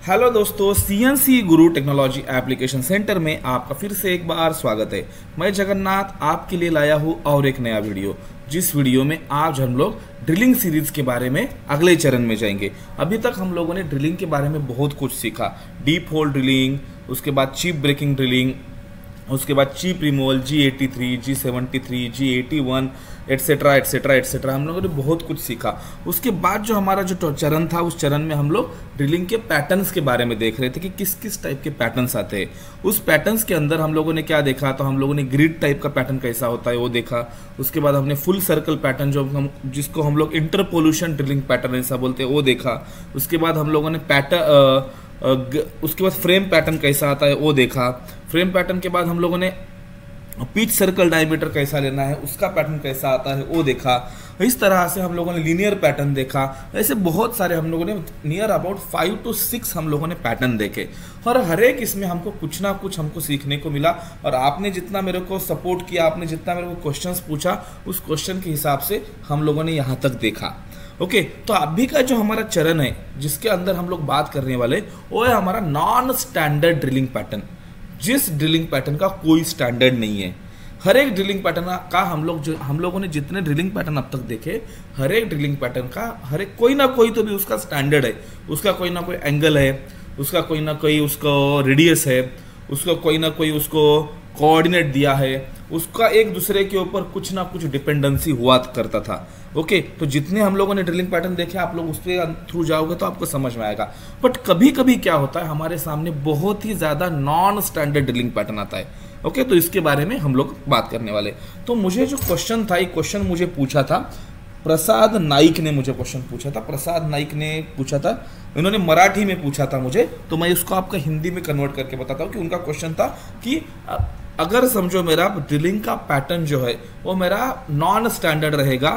Hello दोस्तों, CNC गुरु technology application centre में आपका फिर से एक बार स्वागत है। मैं जगन्नाथ आपके लिए लाया हूँ और एक नया वीडियो, जिस वीडियो में आज हम लोग ड्रिलिंग सीरीज के बारे में अगले चरण में जाएंगे। अभी तक हम लोगों ने ड्रिलिंग के बारे में बहुत कुछ सीखा, डीप होल ड्रिलिंग, उसके बाद चिप ब्रेकिंग ड्रिलिंग, उसके बाद chip removal, G83, G73, G81 etcetera etcetera etcetera. हम लोगों ने बहुत कुछ सीखा। उसके बाद जो हमारा जो चरण था, उस चरण में हम लोग ड्रिलिंग के पैटर्न्स के बारे में देख रहे थे कि किस किस टाइप के पैटर्न्स आते हैं। उस पैटर्न्स के अंदर हम लोगों ने क्या देखा, तो हम लोगों ने ग्रिड टाइप का पैटर्न कैसा होता है वो देखा। उसके बाद हमने फुल सर्कल पैटर्न जिसको हम लोग इंटरपोल्यूशन ड्रिलिंग पैटर्न ऐसा बोलते हैं वो देखा। उसके बाद हम लोगों ने उसके बाद फ्रेम पैटर्न कैसा आता है वो देखा। फ्रेम पैटर्न के बाद हम लोगों ने पिच सर्कल डायमीटर कैसा लेना है, उसका पैटर्न कैसा आता है वो देखा। इस तरह से हम लोगों ने लीनियर पैटर्न देखा। ऐसे बहुत सारे हम लोगों ने नियर अबाउट 5 to 6 हम लोगों ने पैटर्न देखे, और हर एक इसमें हमको कुछ ना कुछ हमको सीखने को मिला। और आपने जितना मेरे को सपोर्ट किया, आपने जितना मेरे को क्वेश्चंस पूछा, उस क्वेश्चन के हिसाब से हम लोगों ने यहाँ तक देखा। ओके, तो अभी का जो हमारा चरण है जिसके अंदर हम लोग बात करने वाले, वो है हमारा नॉन स्टैंडर्ड ड्रिलिंग पैटर्न। जिस ड्रिलिंग पैटर्न का कोई स्टैंडर्ड नहीं है। हर एक ड्रिलिंग पैटर्न का हम लोगों ने जितने ड्रिलिंग पैटर्न अब तक देखे, हर एक ड्रिलिंग पैटर्न का हर एक कोई ना कोई तो भी उसका स्टैंडर्ड है। उसका कोई ना कोई एंगल है, उसका कोई ना कोई उसको रेडियस है, उसका कोई ना कोई उसको कोऑर्डिनेट दिया है, उसका एक दूसरे के ऊपर कुछ ना कुछ डिपेंडेंसी हुआ करता था। ओके, तो जितने हम लोगों ने ड्रिलिंग पैटर्न देखे, आप लोग उस पर थ्रू जाओगे तो आपको समझ में आएगा। बट कभी कभी क्या होता है, हमारे सामने बहुत ही ज़्यादा नॉन स्टैंडर्ड ड्रिलिंग पैटर्न आता है। ओके, तो इसके बारे में हम लोग बात करने वाले। तो मुझे जो क्वेश्चन था, एक क्वेश्चन मुझे पूछा था प्रसाद नाइक ने, मुझे क्वेश्चन पूछा था प्रसाद नाइक ने पूछा था। इन्होंने मराठी में पूछा था मुझे, तो मैं उसको आपका हिंदी में कन्वर्ट करके बताता हूँ कि उनका क्वेश्चन था कि अगर समझो मेरा ड्रिलिंग का पैटर्न जो है वो मेरा नॉन स्टैंडर्ड रहेगा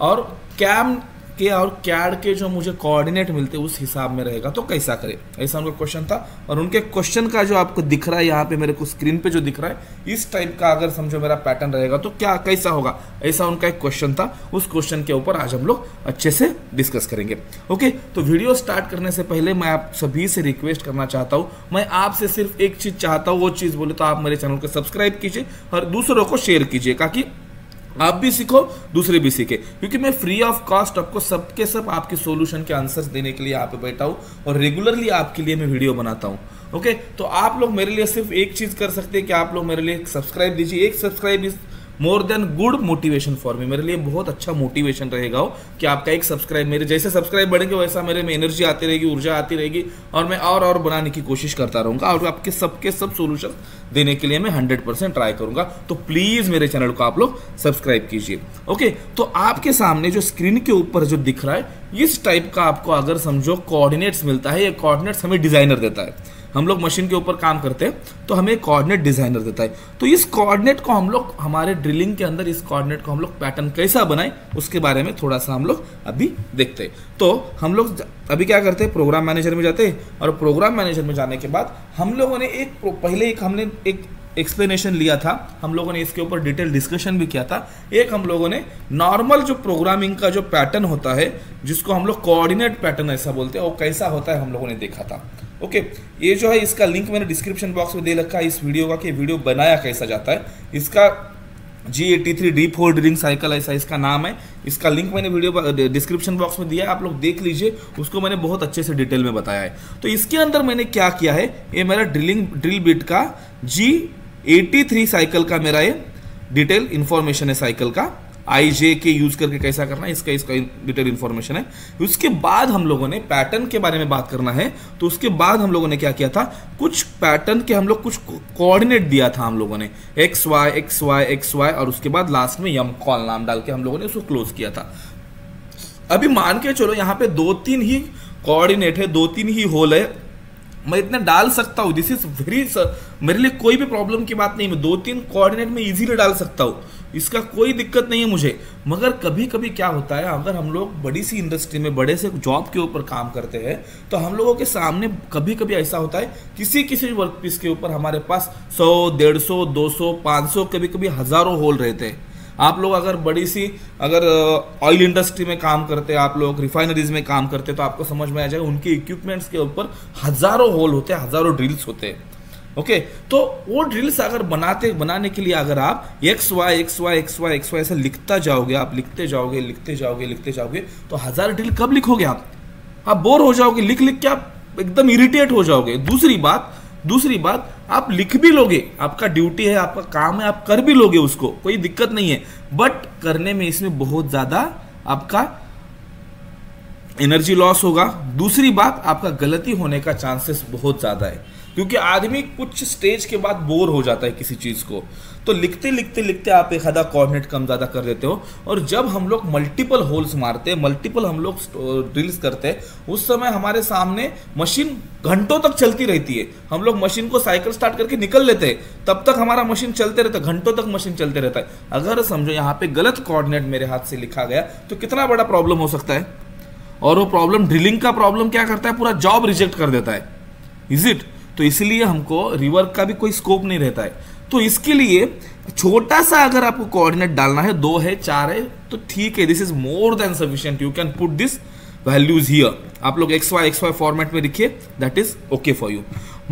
और कैम के और कैड के जो मुझे कोऑर्डिनेट मिलते उस हिसाब में रहेगा तो कैसा करे, ऐसा उनका क्वेश्चन था। और उनके क्वेश्चन का जो आपको दिख रहा है यहाँ पे मेरे को स्क्रीन पे जो दिख रहा है, इस टाइप का अगर समझो मेरा पैटर्न रहेगा तो क्या कैसा होगा, ऐसा उनका एक क्वेश्चन था। उस क्वेश्चन के ऊपर आज हम लोग अच्छे से डिस्कस करेंगे। ओके, तो वीडियो स्टार्ट करने से पहले मैं आप सभी से रिक्वेस्ट करना चाहता हूँ, मैं आपसे सिर्फ एक चीज चाहता हूँ, वो चीज बोले तो आप मेरे चैनल को सब्सक्राइब कीजिए और दूसरों को शेयर कीजिए, ताकि आप भी सीखो, दूसरे भी सीखे। क्योंकि मैं फ्री ऑफ कॉस्ट आपको सबके सब आपके सॉल्यूशन के आंसर्स देने के लिए यहाँ पे बैठा हूँ और रेगुलरली आपके लिए मैं वीडियो बनाता हूँ। ओके, तो आप लोग मेरे लिए सिर्फ एक चीज कर सकते हैं कि आप लोग मेरे लिए सब्सक्राइब दीजिए। एक subscribe is more than good motivation for me. मेरे लिए बहुत अच्छा मोटिवेशन रहेगा हो कि आपका एक सब्सक्राइब, मेरे जैसे सब्सक्राइब बढ़ेंगे वैसा मेरे में एनर्जी आती रहेगी, ऊर्जा आती रहेगी, और मैं और बनाने की कोशिश करता रहूंगा और आपके सबके सब सोल्यूशन देने के लिए मैं 100% ट्राई करूंगा। तो प्लीज मेरे चैनल को आप लोग सब्सक्राइब कीजिए। ओके, तो आपके सामने जो स्क्रीन के ऊपर जो दिख रहा है, इस टाइप का आपको अगर समझो कोऑर्डिनेट्स मिलता है। ये कोऑर्डिनेट्स हमें डिजाइनर देता है। हम लोग मशीन के ऊपर काम करते हैं तो हमें कोऑर्डिनेट डिजाइनर देता है। तो इस कोऑर्डिनेट को हम लोग हमारे ड्रिलिंग के अंदर, इस कोऑर्डिनेट को हम लोग पैटर्न कैसा बनाए उसके बारे में थोड़ा सा हम लोग अभी देखते हैं। तो हम लोग अभी क्या करते हैं, प्रोग्राम मैनेजर में जाते हैं, और प्रोग्राम मैनेजर में जाने के बाद हम लोगों ने हमने एक एक्सप्लेनेशन लिया था, हम लोगों ने इसके ऊपर डिटेल डिस्कशन भी किया था। एक हम लोगों ने नॉर्मल जो प्रोग्रामिंग का जो पैटर्न होता है, जिसको हम लोग कोऑर्डिनेट पैटर्न ऐसा बोलते हैं, वो कैसा होता है हम लोगों ने देखा था। ओके, ये जो है इसका लिंक मैंने डिस्क्रिप्शन बॉक्स में दे रखा है इस वीडियो का, कि वीडियो बनाया कैसा जाता है। इसका G83 deep whole drilling cycle ऐसा इसका नाम है। इसका लिंक मैंने वीडियो डिस्क्रिप्शन बॉक्स में दिया है, आप लोग देख लीजिए, उसको मैंने बहुत अच्छे से डिटेल में बताया है। तो इसके अंदर मैंने क्या किया है, ये मेरा ड्रिल बिट का G83 साइकिल का मेरा ये डिटेल इंफॉर्मेशन है। साइकिल का IJ के यूज करके कैसा करना है, इसका डिटेल इंफॉर्मेशन है। उसके बाद हम लोगों ने पैटर्न के बारे में बात करना है। तो उसके बाद हम लोगों ने क्या किया था, कुछ पैटर्न के हम लोग कुछ कोऑर्डिनेट दिया था हम लोगों ने, XY XY XY, और उसके बाद लास्ट में यम कॉल नाम डाल के हम लोगों ने उसको क्लोज किया था। अभी मान के चलो यहाँ पे 2-3 ही कोऑर्डिनेट है, 2-3 ही होल है, मैं इतना डाल सकता हूँ। दिस इज वेरी, मेरे लिए कोई भी प्रॉब्लम की बात नहीं, मैं 2-3 कोऑर्डिनेट में इजीली डाल सकता हूँ, इसका कोई दिक्कत नहीं है मुझे। मगर कभी कभी क्या होता है, अगर हम लोग बड़ी सी इंडस्ट्री में बड़े से जॉब के ऊपर काम करते हैं, तो हम लोगों के सामने कभी कभी ऐसा होता है, किसी वर्क पीस के ऊपर हमारे पास 100, 150, 200, 500, कभी कभी हजारों होल रहते हैं। आप लोग अगर बड़ी सी अगर ऑयल इंडस्ट्री में काम करते हैं, आप लोग रिफाइनरीज में काम करते हैं, तो आपको समझ में आ जाएगा उनके इक्विपमेंट्स के ऊपर हजारों होल होते हैं, हजारों ड्रिल्स होते हैं। ओके, तो वो ड्रिल्स अगर बनाने के लिए अगर आप एक्स वाई ऐसे लिखता जाओगे, आप लिखते जाओगे तो 1000 ड्रिल कब लिखोगे आप बोर हो जाओगे, लिख के आप एकदम इरिटेट हो जाओगे। दूसरी बात आप लिख भी लोगे, आपका ड्यूटी है, आपका काम है, आप कर भी लोगे उसको, कोई दिक्कत नहीं है, बट करने में इसमें बहुत ज्यादा आपका एनर्जी लॉस होगा। दूसरी बात, आपका गलती होने का चांसेस बहुत ज्यादा है, क्योंकि आदमी कुछ स्टेज के बाद बोर हो जाता है किसी चीज को, तो लिखते आप एक आधा कोऑर्डिनेट कम ज्यादा कर देते हो। और जब हम लोग मल्टीपल होल्स मारते हैं, मल्टीपल हम लोग ड्रिल्स करते हैं, उस समय हमारे सामने मशीन घंटों तक चलती रहती है। हम लोग मशीन को साइकिल स्टार्ट करके निकल लेते हैं, तब तक हमारा मशीन चलते रहता है, घंटों तक मशीन चलते रहता है। अगर समझो यहाँ पे गलत कोऑर्डिनेट मेरे हाथ से लिखा गया तो कितना बड़ा प्रॉब्लम हो सकता है। और वो प्रॉब्लम, ड्रिलिंग का प्रॉब्लम क्या करता है, पूरा जॉब रिजेक्ट कर देता है, इज इट। तो इसलिए हमको रिवर्क का भी कोई स्कोप नहीं रहता है। तो इसके लिए छोटा सा अगर आपको कोऑर्डिनेट डालना है, 2 है 4 है तो ठीक है, this is more than sufficient, you can put this values here. आप लोग एक्स वाई फॉर्मेट में लिखिए, that is okay for you.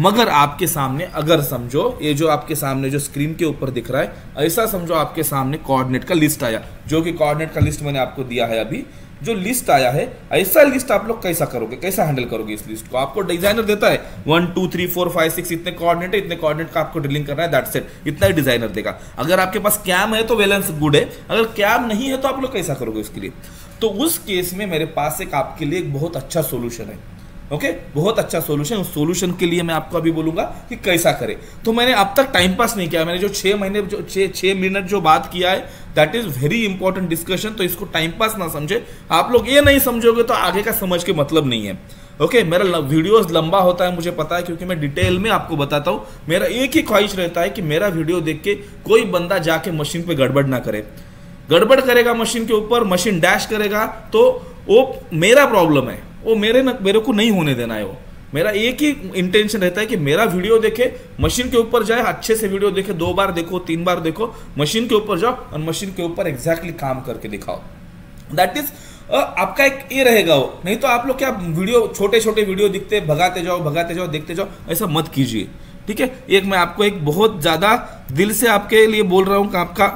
मगर आपके सामने अगर समझो ये जो आपके सामने जो स्क्रीन के ऊपर दिख रहा है, ऐसा समझो आपके सामने कोऑर्डिनेट का लिस्ट आया, जो कि कोऑर्डिनेट का लिस्ट मैंने आपको दिया है अभी, जो लिस्ट आया है, ऐसा लिस्ट आप लोग कैसा करोगे, कैसा हैंडल करोगे इस लिस्ट को। आपको डिजाइनर देता है 1 2 3 4 5 6 इतने कोऑर्डिनेट है, इतने कोऑर्डिनेट का आपको ड्रिलिंग करना है, दैट्स इट, इतना ही डिजाइनर देगा। अगर आपके पास कैम है तो वेल एंड गुड है, अगर कैम नहीं है तो आप लोग कैसा करोगे इसके लिए। तो उस केस में मेरे पास एक आपके लिए एक बहुत अच्छा सोल्यूशन है। ओके, बहुत अच्छा सोल्यूशन। उस सोल्यूशन के लिए मैं आपको अभी बोलूंगा कि कैसा करें। तो मैंने अब तक टाइम पास नहीं किया, मैंने जो 6 मिनट जो बात किया है, that is very important discussion. तो इसको टाइम पास ना समझे, आप लोग ये नहीं समझोगे तो आगे का समझ के मतलब नहीं है। ओके, मेरा वीडियोस लंबा होता है, मुझे पता है, क्योंकि मैं डिटेल में आपको बताता हूं। मेरा एक ही ख्वाहिश रहता है कि मेरा वीडियो देख के कोई बंदा जाके मशीन पे गड़बड़ ना करे। गड़बड़ करेगा मशीन के ऊपर, मशीन डैश करेगा, तो वो मेरा प्रॉब्लम है, वो मेरे को नहीं होने देना है। वो मेरा एक ही इंटेंशन रहता है कि मेरा वीडियो देखे, मशीन के ऊपर जाए, अच्छे से वीडियो देखे, 2 बार देखो 3 बार देखो, मशीन के ऊपर जाओ और मशीन के ऊपर एग्जैक्टली काम करके दिखाओ। दैट इज आपका एक ये रहेगा। वो नहीं तो आप लोग क्या वीडियो, छोटे वीडियो दिखते भगाते जाओ देखते जाओ, ऐसा मत कीजिए, ठीक है। एक मैं आपको एक बहुत ज्यादा दिल से आपके लिए बोल रहा हूं कि आपका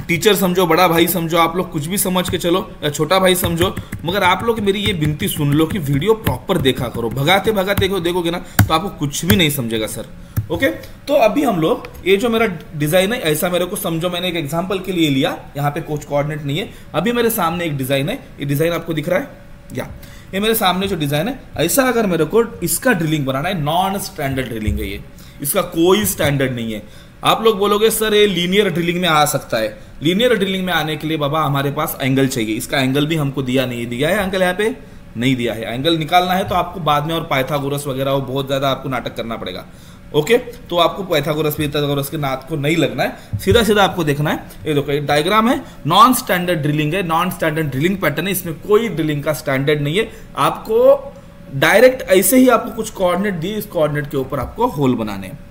टीचर समझो, बड़ा भाई समझो, आप लोग कुछ भी समझ के चलो, या छोटा भाई समझो, मगर आप लोग मेरी ये विनती सुन लो कि वीडियो प्रॉपर देखा करो। भगाते देखोगे ना तो आपको कुछ भी नहीं समझेगा सर। ओके, तो अभी हम लोग ये जो मेरा डिजाइन है, ऐसा मेरे को समझो, मैंने एक एग्जांपल के लिए लिया, यहाँ पे कुछ कोऑर्डिनेट नहीं है। अभी मेरे सामने एक डिजाइन है, ये डिजाइन आपको दिख रहा है या ये मेरे सामने जो डिजाइन है, ऐसा अगर मेरे को इसका ड्रिलिंग बनाना है, नॉन स्टैंडर्ड ड्रिलिंग है ये, इसका कोई स्टैंडर्ड नहीं है। आप लोग बोलोगे सर ये लीनियर ड्रिलिंग में आ सकता है। लीनियर ड्रिलिंग में आने के लिए बाबा हमारे पास एंगल चाहिए, इसका एंगल भी हमको दिया नहीं है एंगल यहाँ पे नहीं दिया है। एंगल निकालना है तो आपको बाद में और पाइथागोरस वगैरह वो बहुत ज्यादा आपको नाटक करना पड़ेगा। ओके, तो आपको पाइथागोरस के नाथ को नहीं लगना है, सीधा सीधा आपको देखना है। ये देखो, ये डायग्राम है, नॉन स्टैंडर्ड ड्रिलिंग है, नॉन स्टैंडर्ड ड्रिलिंग पैटर्न है, इसमें कोई ड्रिलिंग का स्टैंडर्ड नहीं है। आपको डायरेक्ट ऐसे ही आपको कुछ कोऑर्डिनेट दिए, इस कोऑर्डिनेट के ऊपर आपको होल बनाने हैं।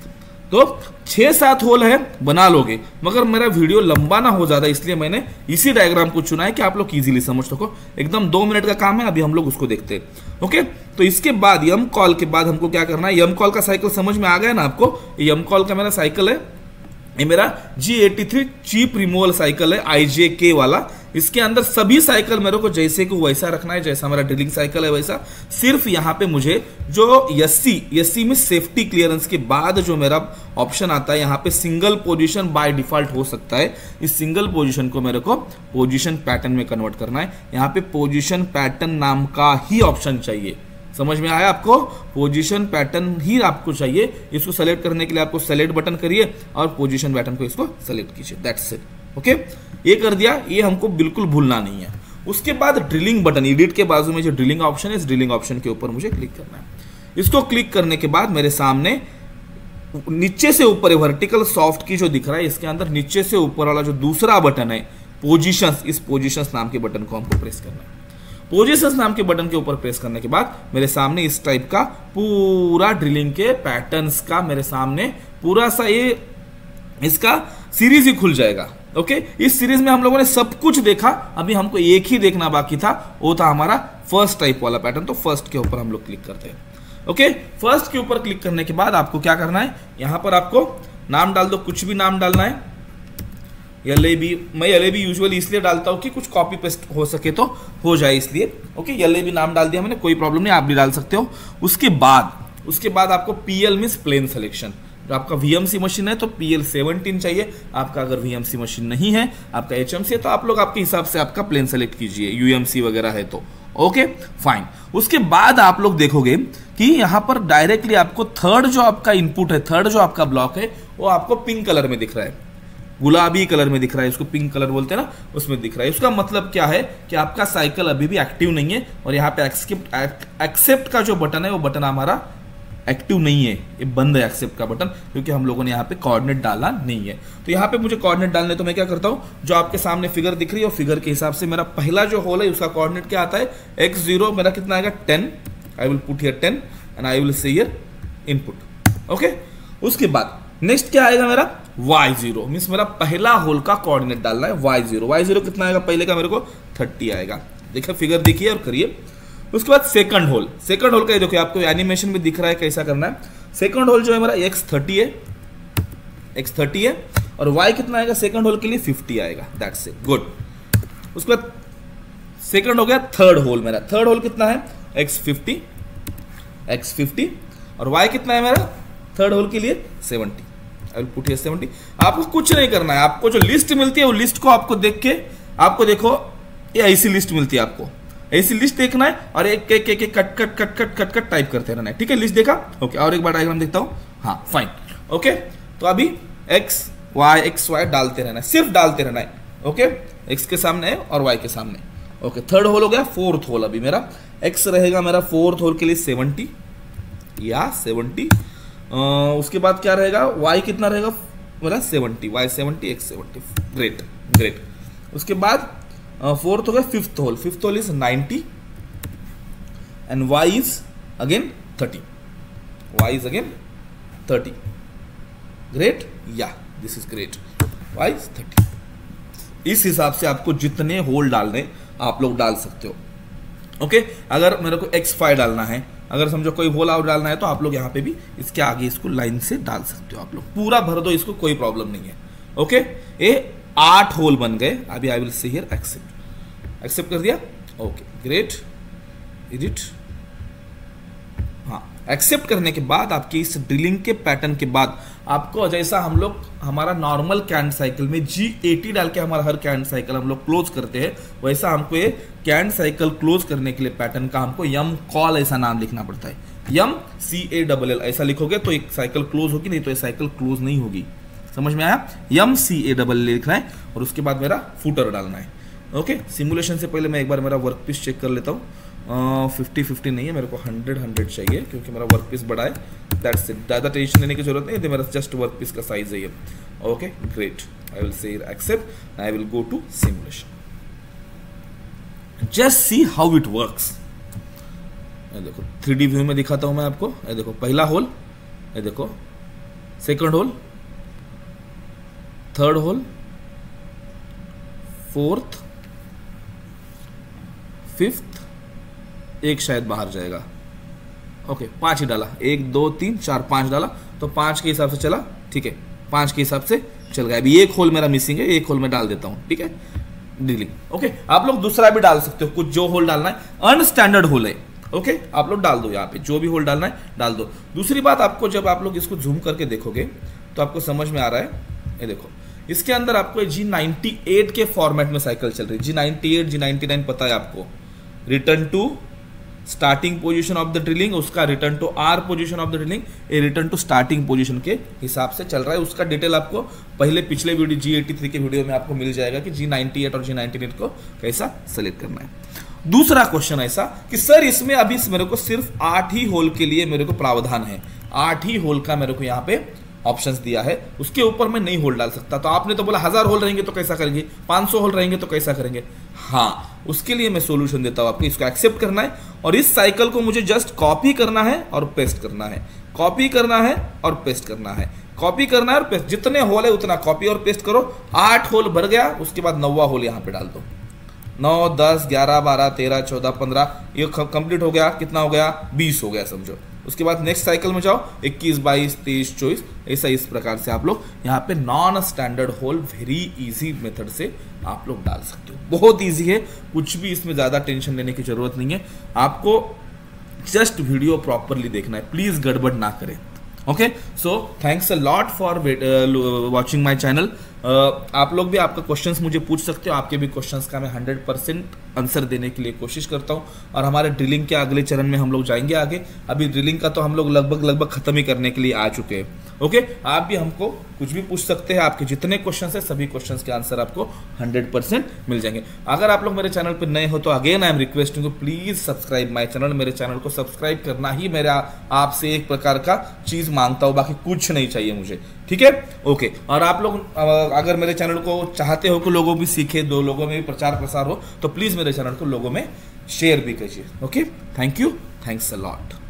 तो 6-7 होल है, बना लोगे, मगर मेरा वीडियो लंबा ना हो ज्यादा, इसलिए मैंने इसी डायग्राम को चुना है कि आप लोग इजीली समझ सको। एकदम 2 मिनट का काम है, अभी हम लोग उसको देखते हैं। ओके, तो इसके बाद यम कॉल के बाद हमको क्या करना है, यम कॉल का साइकिल समझ में आ गया ना आपको। यम कॉल का मेरा साइकिल है, ये मेरा G83 चीप रिमूवल साइकिल है, IJK वाला। इसके अंदर सभी साइकिल मेरे को जैसे को वैसा रखना है, जैसा मेरा ड्रिलिंग साइकिल है वैसा। सिर्फ यहाँ पे मुझे जो एससी में सेफ्टी क्लियरेंस के बाद जो मेरा ऑप्शन आता है, यहाँ पे सिंगल पोजीशन बाय डिफॉल्ट हो सकता है। इस सिंगल पोजीशन को मेरे को पोजीशन पैटर्न में कन्वर्ट करना है। यहाँ पे पोजीशन पैटर्न नाम का ही ऑप्शन चाहिए, समझ में आया आपको। पोजीशन पैटर्न ही आपको चाहिए। इसको सेलेक्ट करने के लिए आपको सेलेक्ट बटन करिए और पोजीशन पैटर्न को इसको सेलेक्ट कीजिए, दैट्स इट। ओके, ये कर दिया, ये हमको बिल्कुल भूलना नहीं है। उसके बाद ड्रिलिंग बटन, एडिट के बाजू में जो ड्रिलिंग ऑप्शन है, इस ड्रिलिंग ऑप्शन के ऊपर मुझे क्लिक करना है। इसको क्लिक करने के बाद मेरे सामने नीचे से ऊपर वर्टिकल सॉफ्ट की जो दिख रहा है, इसके अंदर नीचे से ऊपर वाला जो दूसरा बटन है पोजीशंस, इस पोजीशंस नाम के बटन को हमको प्रेस करना है। पोजीशंस नाम के बटन के ऊपर प्रेस करने के बाद मेरे सामने इस टाइप का पूरा ड्रिलिंग के पैटर्न्स का मेरे सामने पूरा सा ये इसका सीरीज ही खुल जाएगा। ओके, इस सीरीज में हम लोगों ने सब कुछ देखा, अभी हमको एक ही देखना बाकी था, वो था हमारा फर्स्ट टाइप वाला पैटर्न। तो फर्स्ट के ऊपर हम लोग क्लिक करते हैं। ओके, फर्स्ट के ऊपर क्लिक करने के बाद आपको क्या करना है, यहां पर आपको नाम डाल दो, कुछ भी नाम डालना है। LAB, मैं LAB यूजुअली इसलिए डालता हूं कि कुछ कॉपी पेस्ट हो सके तो हो जाए, इसलिए। ओके, LAB नाम डाल दिया मैंने, कोई प्रॉब्लम नहीं, आप भी डाल सकते हो। उसके बाद आपको PL मीन्स प्लेन सिलेक्शन। तो आपका VMC मशीन है तो PL17 चाहिए, आपका अगर VMC मशीन नहीं है, आपका HMC है, तो आप लोग आपके हिसाब से आपका प्लेन सेलेक्ट कीजिए, UMC वगैरह है तो। Okay fine. उसके बाद आप लोग देखोगे कि यहां पर डायरेक्टली आपको थर्ड जो आपका इनपुट है, थर्ड जो आपका ब्लॉक है, वो आपको पिंक कलर में दिख रहा है, गुलाबी कलर में दिख रहा है, इसको पिंक कलर बोलते हैं ना, उसमें दिख रहा है। उसका मतलब क्या है कि आपका साइकिल अभी भी एक्टिव नहीं है, और यहाँ पे एक्सेप्ट का जो बटन है वो बटन हमारा एक्टिव नहीं है, ये बंद है एक्सेप्ट का बटन, क्योंकि हम लोगों ने यहाँ पे कोऑर्डिनेट डाला नहीं है। तो यहाँ पे मुझे कोऑर्डिनेट डालने, तो मैं क्या करता हूँ, जो आपके सामने फिगर दिख रही है, और फिगर के हिसाब से मेरा पहला जो होल है उसका कोऑर्डिनेट क्या आता है, x0 मेरा कितना आएगा 10, I will put here 10 and I will say here input. Okay, उसके बाद नेक्स्ट क्या आएगा मेरा y0, मीन्स मेरा पहला होल का कोऑर्डिनेट डालना है y0 कितना आएगा, पहले का मेरे को 30 आएगा। देखिए फिगर देखिए और करिए। उसके बाद सेकंड होल का ये देखिए, आपको एनिमेशन में दिख रहा है कैसा करना है। सेकंड होल जो है मेरा x30 है, और y कितना आएगा सेकंड होल के लिए 50 आएगा, दैट्स इट, गुड। उसके बाद सेकंड हो गया थर्ड होल, मेरा थर्ड होल कितना है x50, और y कितना है मेरा थर्ड होल के लिए 70, आई विल पुट हियर 70। आपको कुछ नहीं करना है, आपको जो लिस्ट मिलती है वो लिस्ट को आपको देख के, आपको देखो ये ऐसी लिस्ट मिलती है, आपको ऐसी लिस्ट देखना है, और एक कट टाइप करते रहना है, ठीक है। लिस्ट देखा, ओके, और एक बार डायग्राम देखता हूं, हाँ फाइन। ओके, तो अभी x y डालते रहना है, सिर्फ डालते रहना है। ओके, x के सामने है और y के सामने। ओके, थर्ड होल हो गया, फोर्थ होल अभी मेरा x रहेगा मेरा फोर्थ होल के लिए 70 या 70। उसके बाद क्या रहेगा, y कितना रहेगा मेरा 70, y 70 x 70, ग्रेट। उसके बाद फोर्थ हो गया fifth whole is 90 and y is again 30, great, yeah this is great, y is 30। इस हिसाब से आपको जितने होल डालने आप लोग डाल सकते हो। ओके, अगर मेरे को x5 डालना है, अगर समझो कोई होल आउट डालना है, तो आप लोग यहाँ पे भी इसके आगे इसको लाइन से डाल सकते हो, आप लोग पूरा भर दो इसको, कोई प्रॉब्लम नहीं है। ओके, ये 8 होल बन गए। अभी I will say here accept कर दिया, ओके ग्रेट, एडिट। हाँ, एक्सेप्ट करने के बाद आपकी इस ड्रिलिंग के पैटर्न के बाद आपको, जैसा हम लोग हमारा नॉर्मल कैंड साइकिल में G80 डाल के हमारा हर कैंड साइकिल हम लोग क्लोज करते हैं, वैसा हमको ये कैंड साइकिल क्लोज करने के लिए पैटर्न का हमको यम कॉल ऐसा नाम लिखना पड़ता है, YMCALL ऐसा लिखोगे तो एक साइकिल क्लोज होगी, नहीं तो ये साइकिल क्लोज नहीं होगी। समझ में आया, YMCALL लिखना है, और उसके बाद मेरा फुटर डालना है। ओके, सिमुलेशन से पहले मैं एक बार मेरा वर्क पीस चेक कर लेता हूँ। 50 नहीं है, मेरे को 100 चाहिए, क्योंकि मेरा वर्क पीस बड़ा है, दैट्स इट, ज़्यादा टेंशन लेने की जरूरत नहीं है, मेरा जस्ट वर्क पीस का साइज है ये। Okay great, I will say accept, I will go to simulation, just see how it works. देखो 3D व्यू में दिखाता हूं मैं आपको। ये देखो पहला होल, ये देखो second hole, third hole, fourth, fifth, एक शायद बाहर जाएगा। ओके, 5 ही डाला, 1 2 3 4 5 डाला, तो 5 के हिसाब से चला, ठीक है, 5 के हिसाब से चल गया। अभी एक होल मेरा मिसिंग है, एक होल मैं डाल देता हूं, ठीक है, ड्रिलिंग। ओके, आप लोग दूसरा भी डाल सकते हो, कुछ जो होल डालना है, अनस्टैंडर्ड होल है। ओके, आप लोग डाल दो, यहाँ पे जो भी होल डालना है डाल दो। दूसरी बात, आपको जब आप लोग इसको जूम करके देखोगे तो आपको समझ में आ रहा है, ये देखो इसके अंदर आपको G98 के फॉर्मेट में साइकिल चल रही है। G98 G99 पता है आपको, return to starting position of the drilling, उसका return to our position of the drilling, ये रिटर्न टू स्टार्टिंग पोजीशन के हिसाब से चल रहा है। उसका डिटेल आपको पिछले वीडियो G83 के वीडियो में आपको मिल जाएगा कि G98 और G99 को कैसा सेलेक्ट करना है। दूसरा क्वेश्चन ऐसा कि सर इसमें अभी मेरे को सिर्फ 8 ही होल के लिए मेरे को प्रावधान है, 8 ही होल का मेरे को यहाँ पे ऑप्शंस दिया है, उसके ऊपर मैं नहीं होल डाल सकता। तो आपने तो बोला 1000 होल रहेंगे तो कैसा करेंगे, 500 होल रहेंगे तो कैसा करेंगे। हाँ, उसके लिए मैं सोल्यूशन देता हूं आपको, इसको एक्सेप्ट करना है और इस साइकिल को मुझे जस्ट कॉपी करना है और पेस्ट करना है, कॉपी करना है और पेस्ट करना है। कॉपी करना है और पेस्ट, जितने होल है उतना कॉपी और पेस्ट करो। 8 होल भर गया, उसके बाद 9वां होल यहाँ पे डाल दो। 9, 10, 11, 12, 13, 14, 15 ये कंप्लीट हो गया। कितना हो गया? 20 हो गया समझो। उसके बाद नेक्स्ट साइकिल में जाओ, 21, 22, 23, 24, ऐसा इस प्रकार से आप लोग यहाँ पे non standard hole very easy method से आप लोग डाल सकते हो। बहुत इजी है, कुछ भी इसमें ज़्यादा टेंशन लेने की जरूरत नहीं है। आपको जस्ट वीडियो प्रॉपरली देखना है, प्लीज़ गड़बड़ ना करें। Okay, so thanks a lot for watching my channel. आप लोग भी आपका क्वेश्चंस मुझे पूछ सकते हो, आपके भी क्वेश्चंस का मैं 100% आंसर देने के लिए कोशिश करता हूँ। और हमारे ड्रिलिंग के अगले चरण में हम लोग जाएंगे आगे। अभी ड्रिलिंग का तो हम लोग लगभग खत्म ही करने के लिए आ चुके हैं। ओके, आप भी हमको कुछ भी पूछ सकते हैं, आपके जितने क्वेश्चन है सभी क्वेश्चंस के आंसर आपको 100% मिल जाएंगे। अगर आप लोग मेरे चैनल पर नए हो तो again I am requesting please subscribe my channel. मेरे चैनल को सब्सक्राइब करना ही मेरा आपसे एक प्रकार का चीज मांगता हूँ, बाकी कुछ नहीं चाहिए मुझे, ठीक है? ओके, और आप लोग अगर मेरे चैनल को चाहते हो कि लोगों भी सीखे, 2 लोगों में भी प्रचार प्रसार हो, तो प्लीज मेरे चैनल को लोगों में शेयर भी कीजिए। Okay, thank you, thanks a lot.